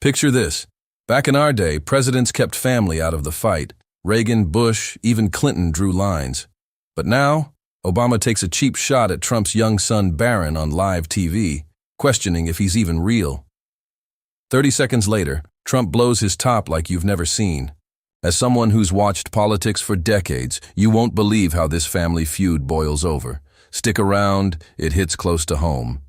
Picture this. Back in our day, presidents kept family out of the fight. Reagan, Bush, even Clinton drew lines. But now, Obama takes a cheap shot at Trump's young son Barron on live TV, questioning if he's even real. 30 seconds later, Trump blows his top like you've never seen. As someone who's watched politics for decades, you won't believe how this family feud boils over. Stick around, it hits close to home.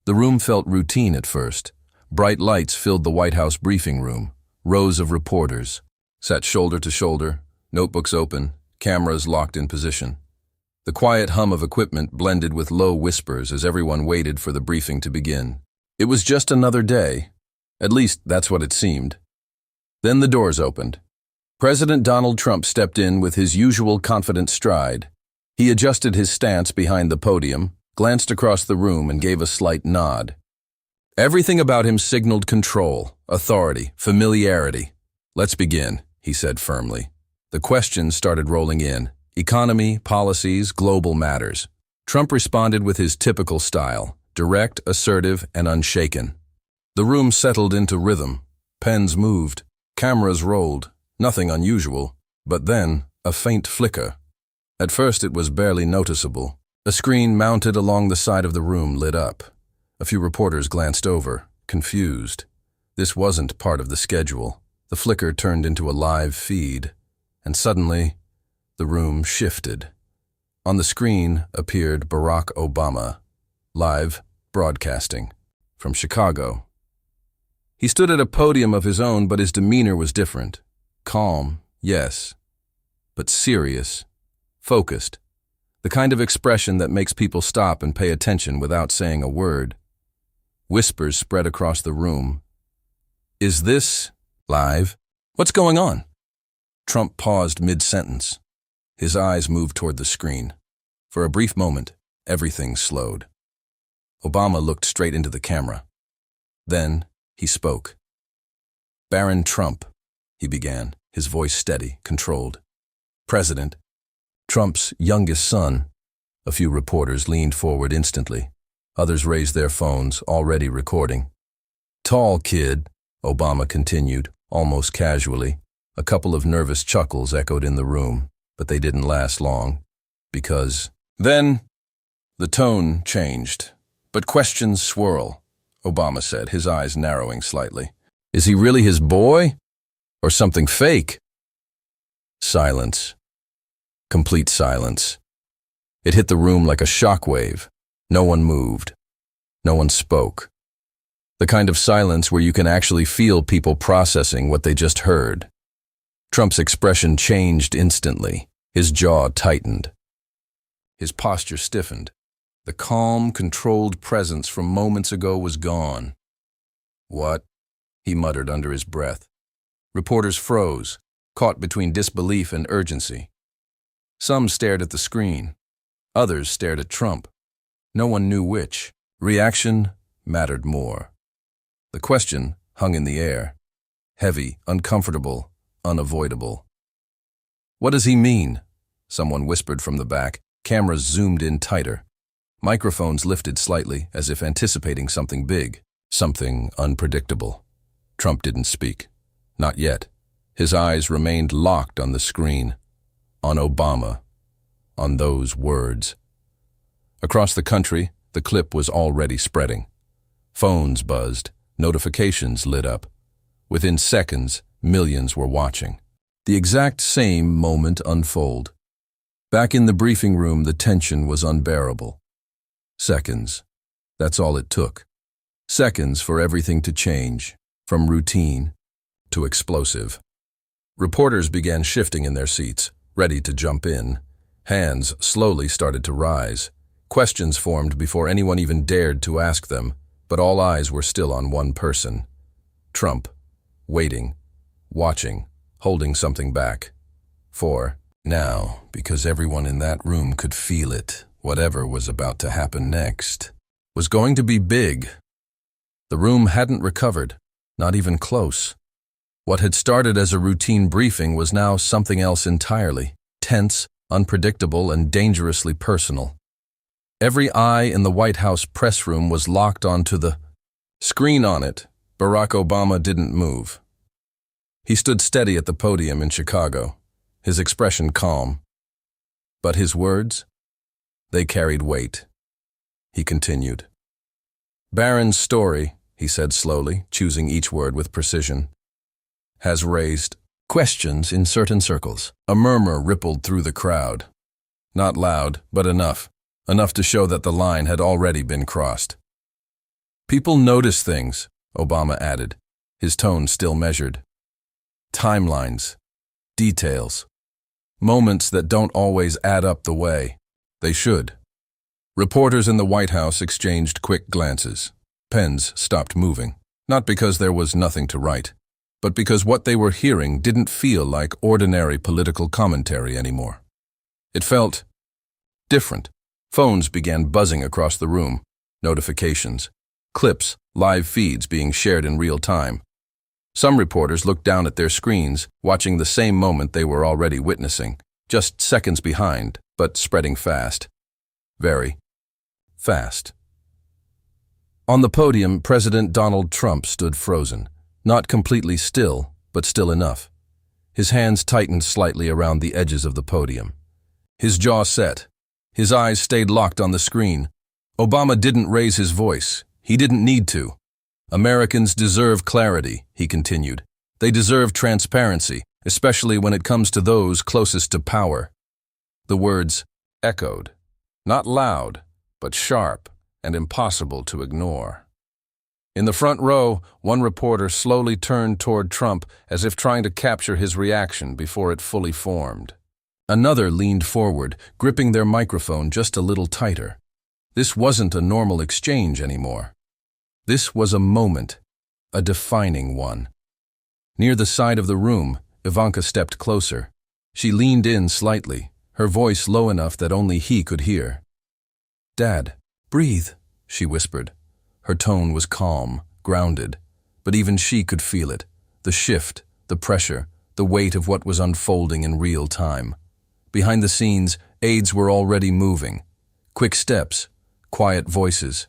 The room felt routine at first. Bright lights filled the White House briefing room. Rows of reporters sat shoulder to shoulder, notebooks open, cameras locked in position. The quiet hum of equipment blended with low whispers as everyone waited for the briefing to begin. It was just another day. At least that's what it seemed. Then the doors opened. President Donald Trump stepped in with his usual confident stride. He adjusted his stance behind the podium, glanced across the room, and gave a slight nod. Everything about him signaled control, authority, familiarity. "Let's begin," he said firmly. The questions started rolling in. Economy, policies, global matters. Trump responded with his typical style, direct, assertive, and unshaken. The room settled into rhythm. Pens moved. Cameras rolled. Nothing unusual. But then, a faint flicker. At first it was barely noticeable. A screen mounted along the side of the room lit up. A few reporters glanced over, confused. This wasn't part of the schedule. The flicker turned into a live feed. And suddenly, the room shifted. On the screen appeared Barack Obama, live broadcasting from Chicago. He stood at a podium of his own, but his demeanor was different. Calm, yes, but serious, focused. The kind of expression that makes people stop and pay attention without saying a word. Whispers spread across the room. "Is this live? What's going on?" Trump paused mid-sentence. His eyes moved toward the screen. For a brief moment, everything slowed. Obama looked straight into the camera. Then he spoke. "Barron Trump," he began, his voice steady, controlled. "President, Trump's youngest son." A few reporters leaned forward instantly. Others raised their phones, already recording. "Tall kid," Obama continued, almost casually. A couple of nervous chuckles echoed in the room, but they didn't last long. Because then the tone changed. "But questions swirl," Obama said, his eyes narrowing slightly. "Is he really his boy? Or something fake?" Silence. Complete silence. It hit the room like a shockwave. No one moved. No one spoke. The kind of silence where you can actually feel people processing what they just heard. Trump's expression changed instantly. His jaw tightened. His posture stiffened. The calm, controlled presence from moments ago was gone. "What?" he muttered under his breath. Reporters froze, caught between disbelief and urgency. Some stared at the screen. Others stared at Trump. No one knew which. Reaction mattered more. The question hung in the air. Heavy, uncomfortable, unavoidable. "What does he mean?" Someone whispered from the back. Cameras zoomed in tighter. Microphones lifted slightly, as if anticipating something big, something unpredictable. Trump didn't speak. Not yet. His eyes remained locked on the screen. On Obama. On those words. Across the country, the clip was already spreading. Phones buzzed. Notifications lit up. Within seconds, millions were watching. The exact same moment unfold. Back in the briefing room, the tension was unbearable. Seconds. That's all it took. Seconds for everything to change, from routine to explosive. Reporters began shifting in their seats, ready to jump in. Hands slowly started to rise. Questions formed before anyone even dared to ask them, but all eyes were still on one person. Trump, waiting, watching, holding something back. For now, because everyone in that room could feel it, whatever was about to happen next was going to be big. The room hadn't recovered, not even close. What had started as a routine briefing was now something else entirely, tense, unpredictable, and dangerously personal. Every eye in the White House press room was locked onto the screen on it. Barack Obama didn't move. He stood steady at the podium in Chicago, his expression calm. But his words? They carried weight. He continued. Barron's story, he said slowly, choosing each word with precision, has raised questions in certain circles. A murmur rippled through the crowd. Not loud, but enough to show that the line had already been crossed. People notice things, Obama added, his tone still measured. Timelines, details, moments that don't always add up the way they should. Reporters in the White House exchanged quick glances. Pens stopped moving, not because there was nothing to write, but because what they were hearing didn't feel like ordinary political commentary anymore. It felt different. Phones began buzzing across the room, notifications, clips, live feeds being shared in real time. Some reporters looked down at their screens, watching the same moment they were already witnessing, just seconds behind, but spreading fast. Very fast. On the podium, President Donald Trump stood frozen, not completely still, but still enough. His hands tightened slightly around the edges of the podium. His jaw set. His eyes stayed locked on the screen. Obama didn't raise his voice. He didn't need to. Americans deserve clarity, he continued. They deserve transparency, especially when it comes to those closest to power. The words echoed, not loud, but sharp and impossible to ignore. In the front row, one reporter slowly turned toward Trump as if trying to capture his reaction before it fully formed. Another leaned forward, gripping their microphone just a little tighter. This wasn't a normal exchange anymore. This was a moment, a defining one. Near the side of the room, Ivanka stepped closer. She leaned in slightly, her voice low enough that only he could hear. "Dad, breathe," she whispered. Her tone was calm, grounded, but even she could feel it, the shift, the pressure, the weight of what was unfolding in real time. Behind the scenes, aides were already moving. Quick steps, quiet voices.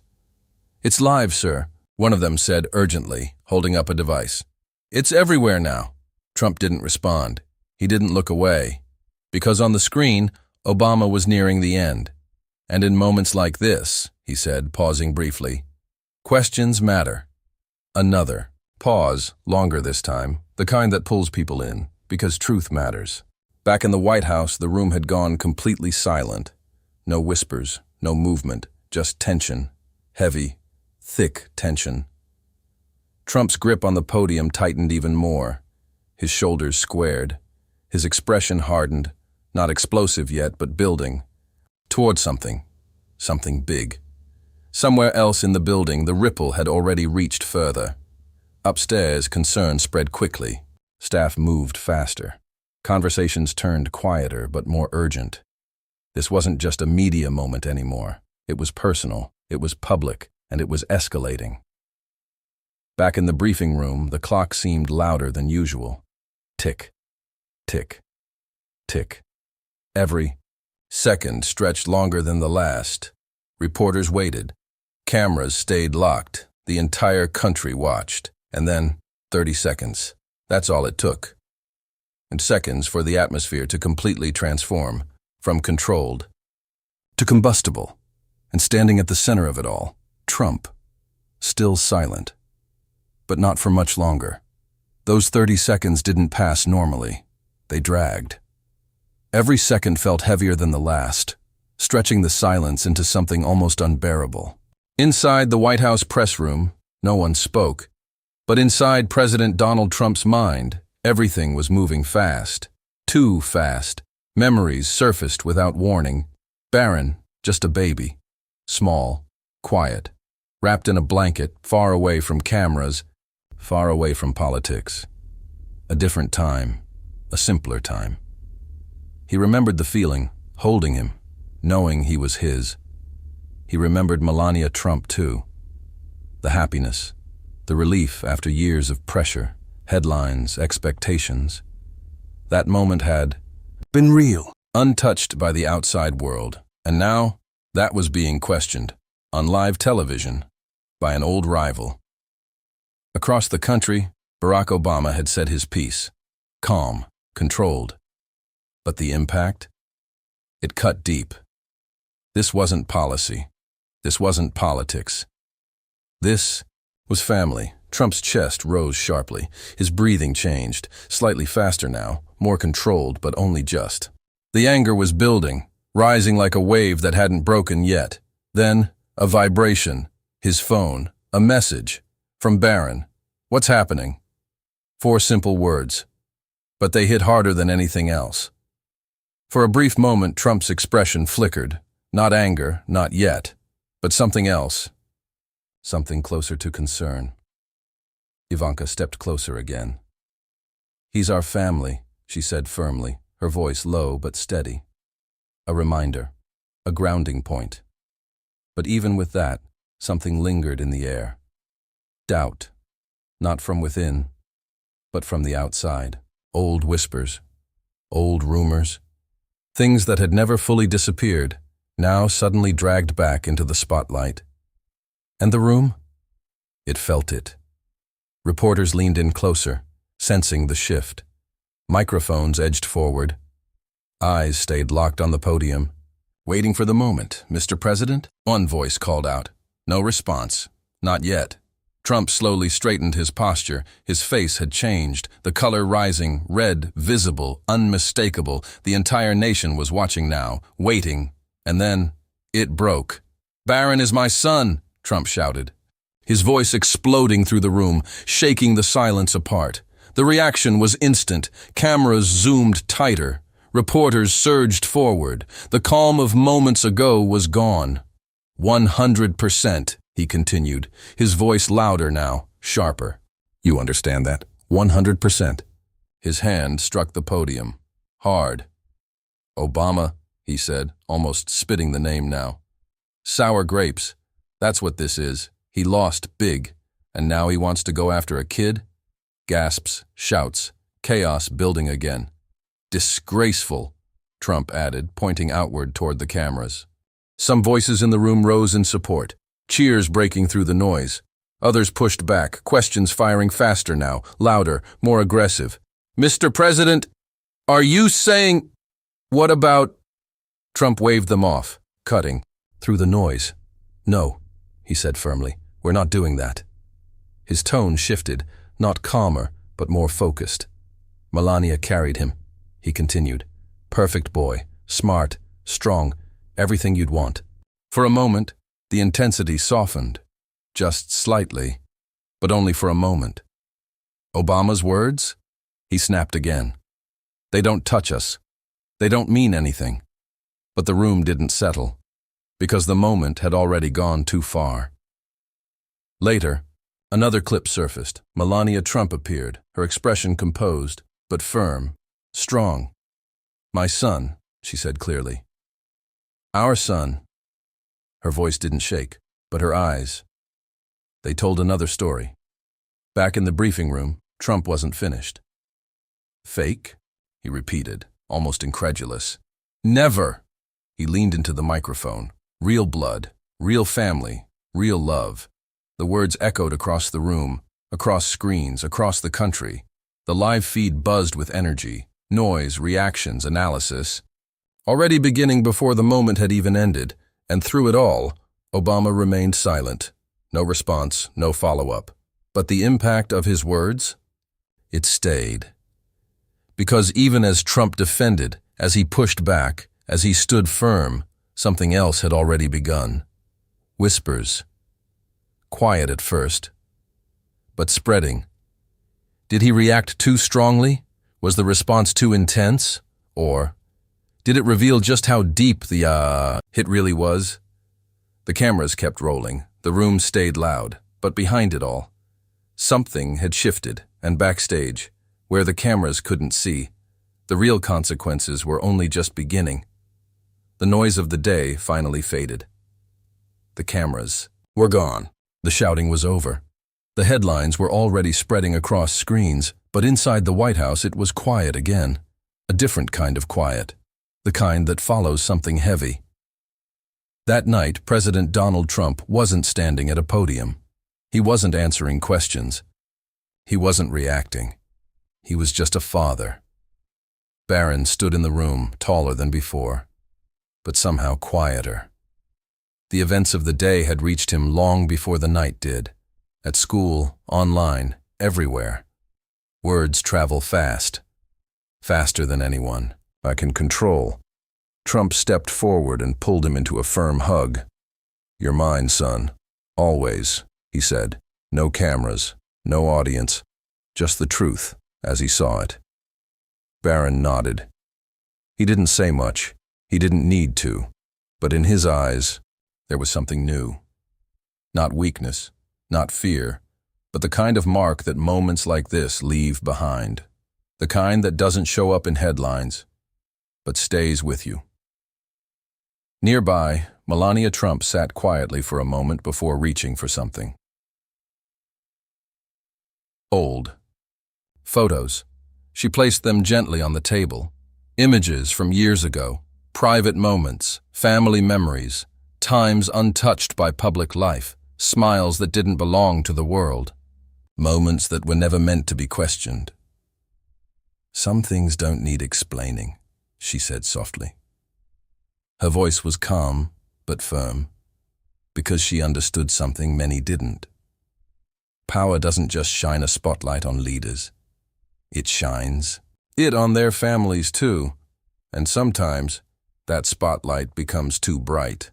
"It's live, sir," one of them said urgently, holding up a device. "It's everywhere now." Trump didn't respond. He didn't look away. Because on the screen, Obama was nearing the end. And in moments like this, he said, pausing briefly, questions matter. Another pause, longer this time, the kind that pulls people in, because truth matters. Back in the White House, the room had gone completely silent. No whispers, no movement, just tension. Heavy, thick tension. Trump's grip on the podium tightened even more. His shoulders squared. His expression hardened, not explosive yet, but building. Toward something big. Somewhere else in the building, the ripple had already reached further. Upstairs, concern spread quickly. Staff moved faster. Conversations turned quieter but more urgent. This wasn't just a media moment anymore. It was personal, it was public, and it was escalating. Back in the briefing room, the clock seemed louder than usual. Tick, tick, tick. Every second stretched longer than the last. Reporters waited. Cameras stayed locked. The entire country watched. And then, 30 seconds. That's all it took. And seconds for the atmosphere to completely transform, from controlled to combustible. And standing at the center of it all, Trump, still silent. But not for much longer. Those 30 seconds didn't pass normally. They dragged. Every second felt heavier than the last, stretching the silence into something almost unbearable. Inside the White House press room, no one spoke. But inside President Donald Trump's mind, everything was moving fast. Too fast. Memories surfaced without warning. Barron, just a baby. Small, quiet, wrapped in a blanket, far away from cameras, far away from politics. A different time, a simpler time. He remembered the feeling, holding him, knowing he was his. He remembered Melania Trump too. The happiness, the relief after years of pressure, headlines, expectations. That moment had been real, untouched by the outside world. And now, that was being questioned, on live television, by an old rival. Across the country, Barack Obama had said his piece. Calm, controlled. But the impact? It cut deep. This wasn't policy. This wasn't politics. This was family. Trump's chest rose sharply. His breathing changed, slightly faster now, more controlled, but only just. The anger was building, rising like a wave that hadn't broken yet. Then, a vibration. His phone. A message. From Barron. What's happening? 4 simple words. But they hit harder than anything else. For a brief moment, Trump's expression flickered. Not anger, not yet, but something else. Something closer to concern. Ivanka stepped closer again. "He's our family," she said firmly, her voice low but steady. A reminder, a grounding point. But even with that, something lingered in the air. Doubt, not from within, but from the outside. Old whispers, old rumors, things that had never fully disappeared, now suddenly dragged back into the spotlight. And the room? It felt it. Reporters leaned in closer, sensing the shift. Microphones edged forward. Eyes stayed locked on the podium. "Waiting for the moment, Mr. President?" One voice called out. No response. Not yet. Trump slowly straightened his posture. His face had changed, the color rising, red, visible, unmistakable. The entire nation was watching now, waiting. And then, it broke. "Barron is my son," Trump shouted, his voice exploding through the room, shaking the silence apart. The reaction was instant. Cameras zoomed tighter. Reporters surged forward. The calm of moments ago was gone. 100%, he continued, his voice louder now, sharper. "You understand that? 100%. His hand struck the podium. Hard. "Obama," he said, almost spitting the name now. "Sour grapes. That's what this is. He lost big, and now he wants to go after a kid?" Gasps, shouts, chaos building again. "Disgraceful," Trump added, pointing outward toward the cameras. Some voices in the room rose in support, cheers breaking through the noise. Others pushed back, questions firing faster now, louder, more aggressive. "Mr. President, are you saying—" "What about—" Trump waved them off, cutting through the noise. "No," he said firmly, "we're not doing that." His tone shifted, not calmer, but more focused. "Melania carried him," he continued. "Perfect boy, smart, strong, everything you'd want." For a moment, the intensity softened, just slightly, but only for a moment. "Obama's words?" He snapped again. "They don't touch us. They don't mean anything." But the room didn't settle, because the moment had already gone too far. Later, another clip surfaced. Melania Trump appeared, her expression composed, but firm, strong. "My son," she said clearly. "Our son." Her voice didn't shake, but her eyes. They told another story. Back in the briefing room, Trump wasn't finished. "Fake?" he repeated, almost incredulous. "Never!" He leaned into the microphone. "Real blood, real family, real love." The words echoed across the room, across screens, across the country. The live feed buzzed with energy, noise, reactions, analysis. Already beginning before the moment had even ended, and through it all, Obama remained silent. No response, no follow-up. But the impact of his words? It stayed. Because even as Trump defended, as he pushed back, as he stood firm, something else had already begun. Whispers. Quiet at first, but spreading. Did he react too strongly? Was the response too intense? Or did it reveal just how deep the hit really was? The cameras kept rolling. The room stayed loud. But behind it all, something had shifted, and backstage, where the cameras couldn't see, the real consequences were only just beginning. The noise of the day finally faded. The cameras were gone. The shouting was over. The headlines were already spreading across screens, but inside the White House it was quiet again. A different kind of quiet. The kind that follows something heavy. That night, President Donald Trump wasn't standing at a podium. He wasn't answering questions. He wasn't reacting. He was just a father. Barron stood in the room, taller than before, but somehow quieter. The events of the day had reached him long before the night did. At school, online, everywhere. Words travel fast. Faster than anyone I can control. Trump stepped forward and pulled him into a firm hug. "You're mine, son. Always," he said. "No cameras, no audience, just the truth, as he saw it." Barron nodded. He didn't say much. He didn't need to. But in his eyes, there was something new. Not weakness, not fear, but the kind of mark that moments like this leave behind. The kind that doesn't show up in headlines, but stays with you. Nearby, Melania Trump sat quietly for a moment before reaching for something. Old. Photos. She placed them gently on the table. Images from years ago, private moments, family memories, times untouched by public life, smiles that didn't belong to the world, moments that were never meant to be questioned. "Some things don't need explaining," she said softly. Her voice was calm, but firm, because she understood something many didn't. Power doesn't just shine a spotlight on leaders. It shines it on their families too, and sometimes that spotlight becomes too bright.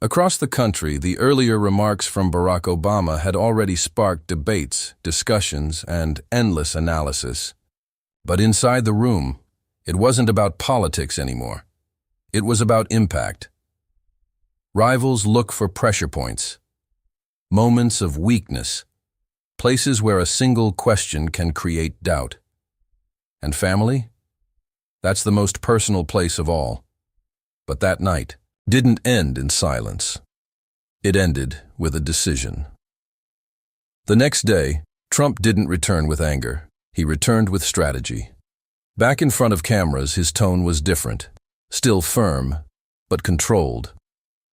Across the country, the earlier remarks from Barack Obama had already sparked debates, discussions, and endless analysis. But inside the room, it wasn't about politics anymore. It was about impact. Rivals look for pressure points, moments of weakness, places where a single question can create doubt. And family? That's the most personal place of all. But that night didn't end in silence. It ended with a decision. The next day, Trump didn't return with anger. He returned with strategy. Back in front of cameras, his tone was different. Still firm, but controlled.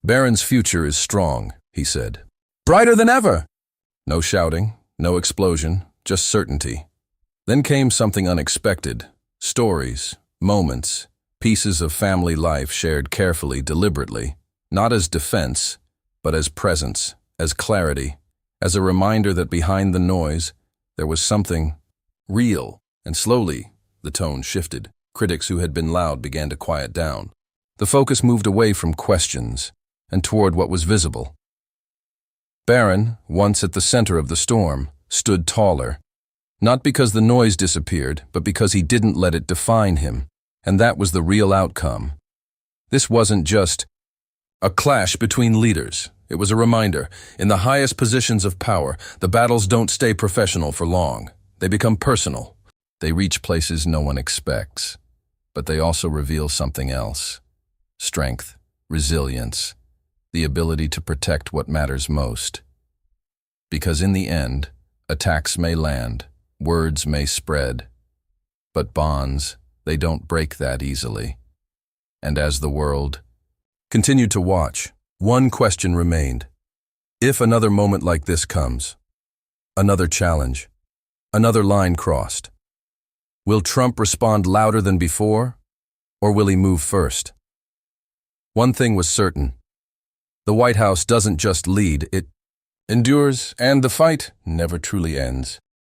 "Barron's future is strong," he said. "Brighter than ever!" No shouting, no explosion, just certainty. Then came something unexpected. Stories, moments, pieces of family life shared carefully, deliberately, not as defense, but as presence, as clarity, as a reminder that behind the noise, there was something real. And slowly, the tone shifted. Critics who had been loud began to quiet down. The focus moved away from questions and toward what was visible. Barron, once at the center of the storm, stood taller, not because the noise disappeared, but because he didn't let it define him, and that was the real outcome. This wasn't just a clash between leaders. It was a reminder, in the highest positions of power, the battles don't stay professional for long. They become personal. They reach places no one expects, but they also reveal something else. Strength, resilience, the ability to protect what matters most. Because in the end, attacks may land, words may spread, but bonds, they don't break that easily. And as the world continued to watch, one question remained. If another moment like this comes, another challenge, another line crossed, will Trump respond louder than before, or will he move first? One thing was certain. The White House doesn't just lead, it endures, and the fight never truly ends.